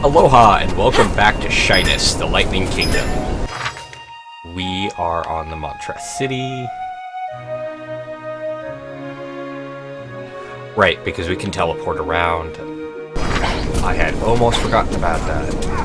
Aloha and welcome back to Shyness, the Lightning Kingdom. We are on the Mantra City. Right, because we can teleport around. I had almost forgotten about that.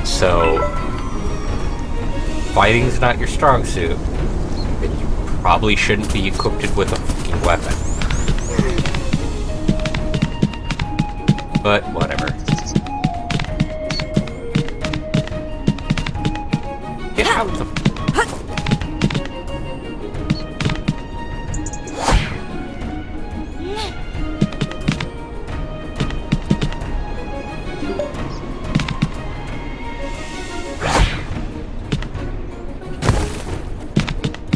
So, fighting's not your strong suit, and you probably shouldn't be equipped with a fucking weapon. But, whatever. Get out of the...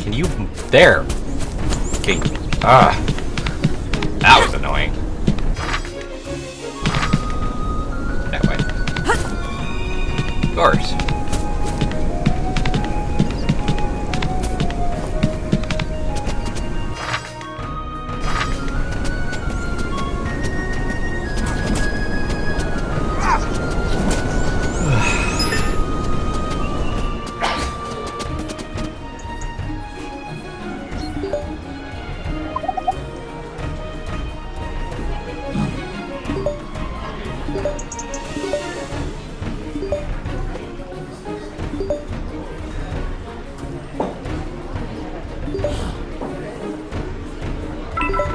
You there? Okay. That was annoying. That way. Of course.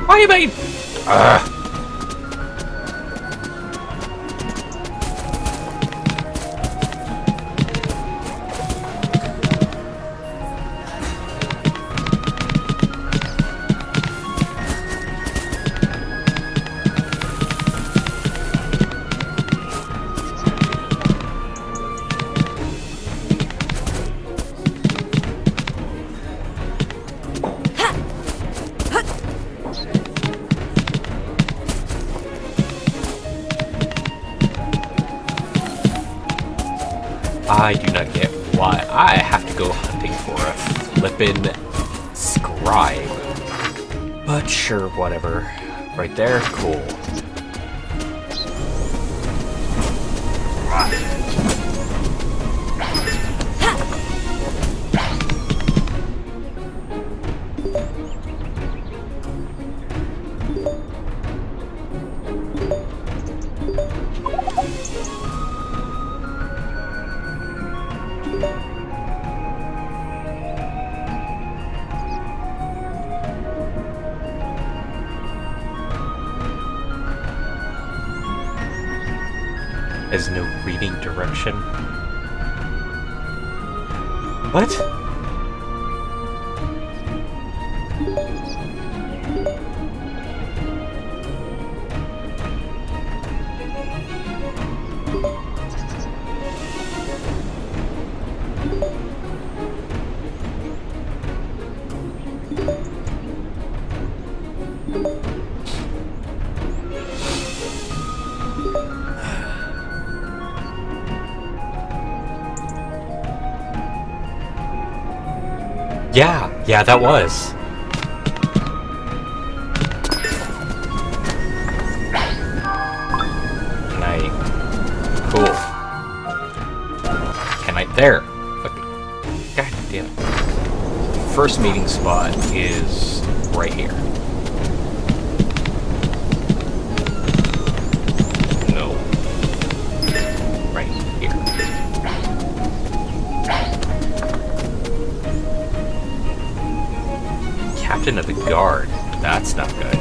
What do you mean? I do not get why I have to go hunting for a flippin' scribe. But sure, whatever. Right there, cool. As no reading direction. What? Yeah, that was. Can I... Cool. Can I... There! Okay. God damn it. First meeting spot is right here. No. Right here. Captain of the Guard. That's not good.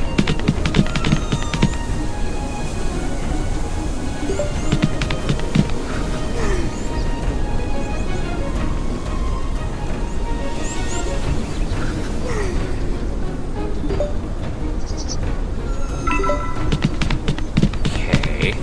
Okay.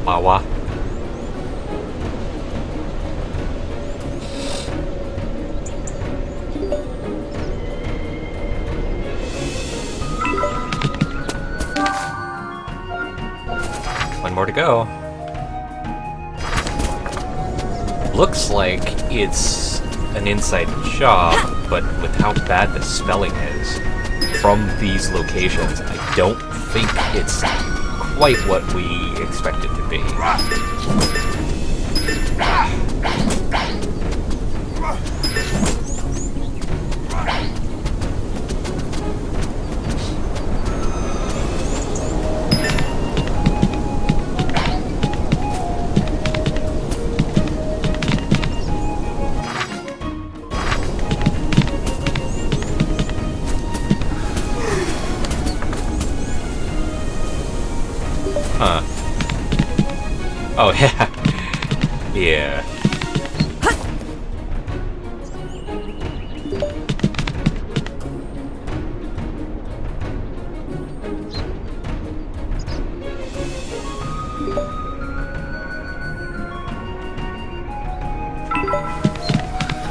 Wawa. One more to go. Looks like it's an inside job, but with how bad the spelling is from these locations, I don't think it's quite what we expect it to be. Huh. Oh, yeah. Yeah.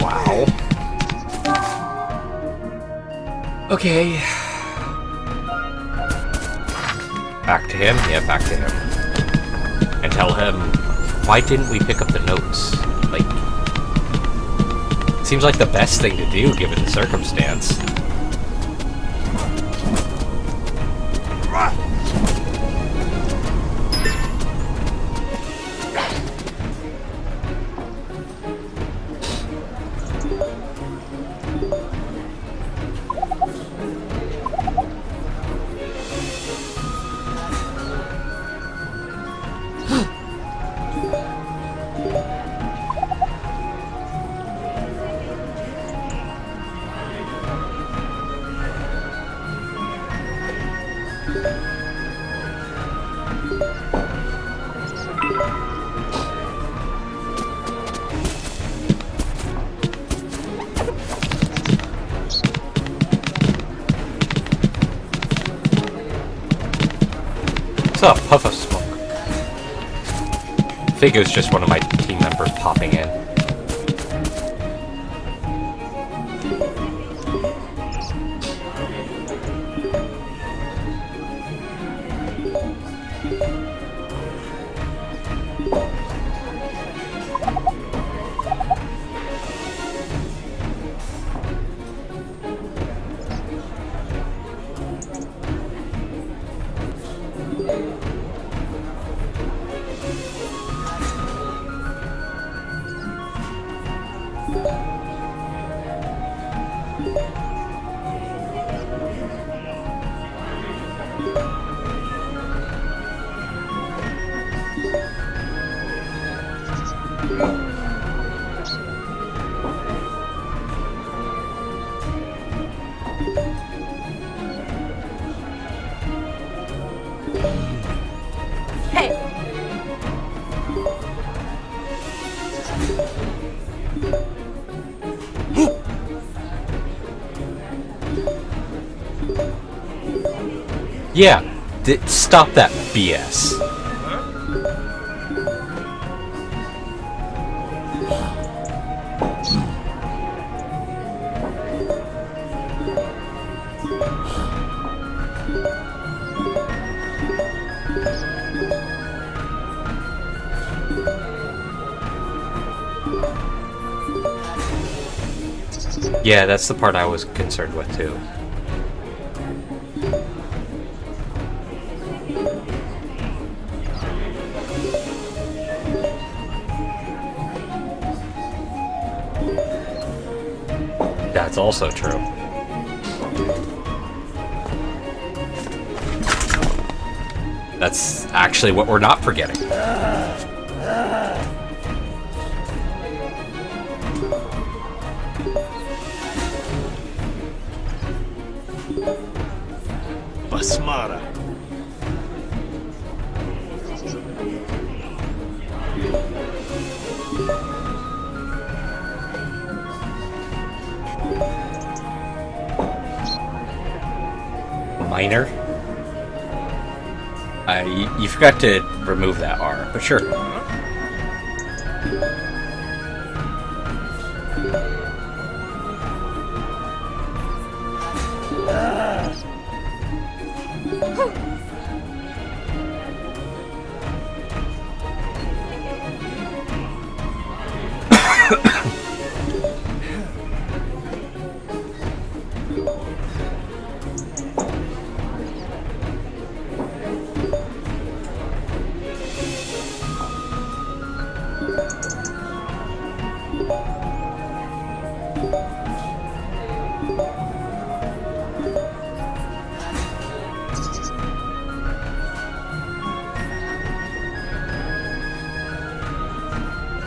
Wow. Okay. Back to him? Yeah, back to him. And tell him, why didn't we pick up the notes? Like, seems like the best thing to do given the circumstance. A puff of smoke. I think it was just one of my team members popping in. Yeah, stop that BS. Yeah, that's the part I was concerned with too. That's also true. That's actually what we're not forgetting. Basmara. Minor? You forgot to remove that R, but sure.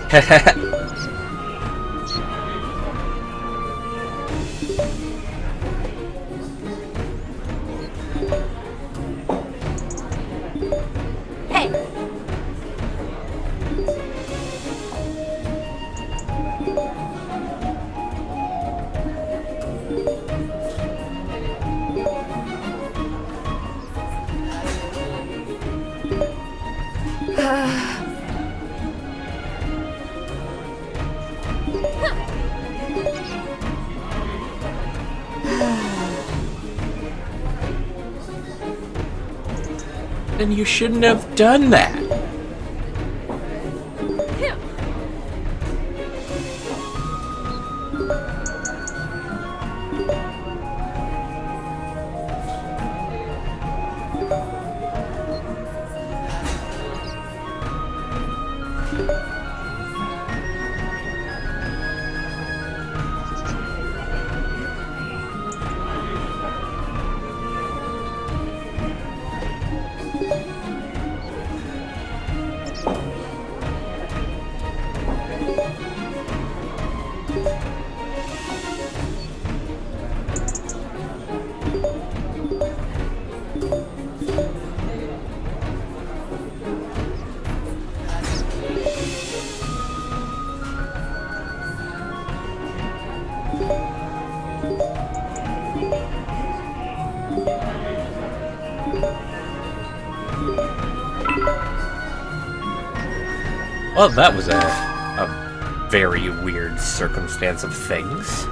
Hey! Then you shouldn't have done that. Well, that was a very weird circumstance of things.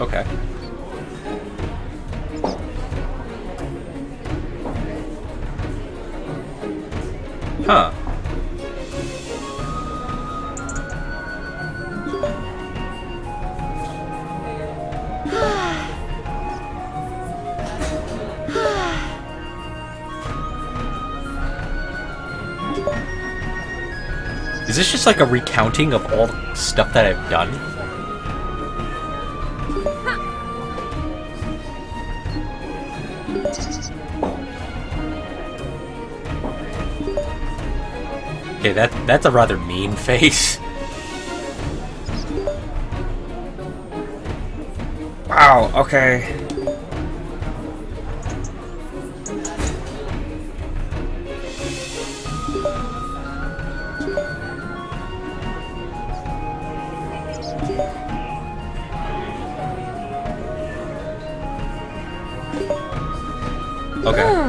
Okay. Huh. Is this just like a recounting of all the stuff that I've done? Okay, that's a rather mean face. Wow, okay. Okay.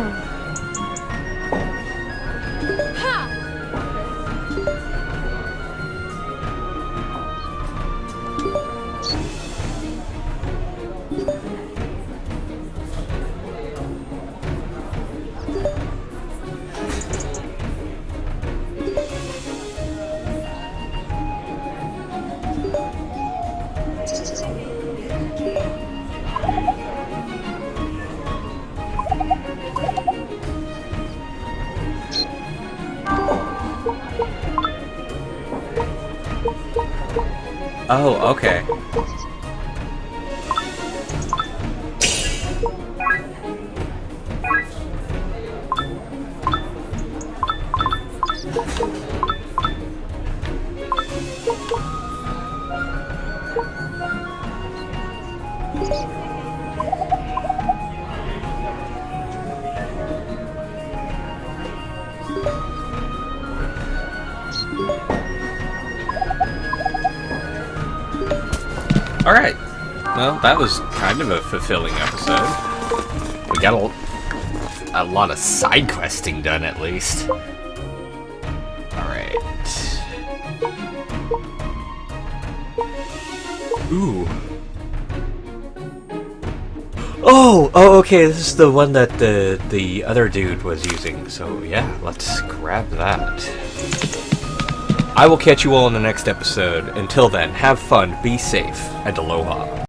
Oh, okay. Alright. Well, that was kind of a fulfilling episode. We got a lot of side questing done, at least. Alright. Ooh. Oh, okay, this is the one that the other dude was using. So yeah, let's grab that. I will catch you all in the next episode. Until then, have fun, be safe, and aloha.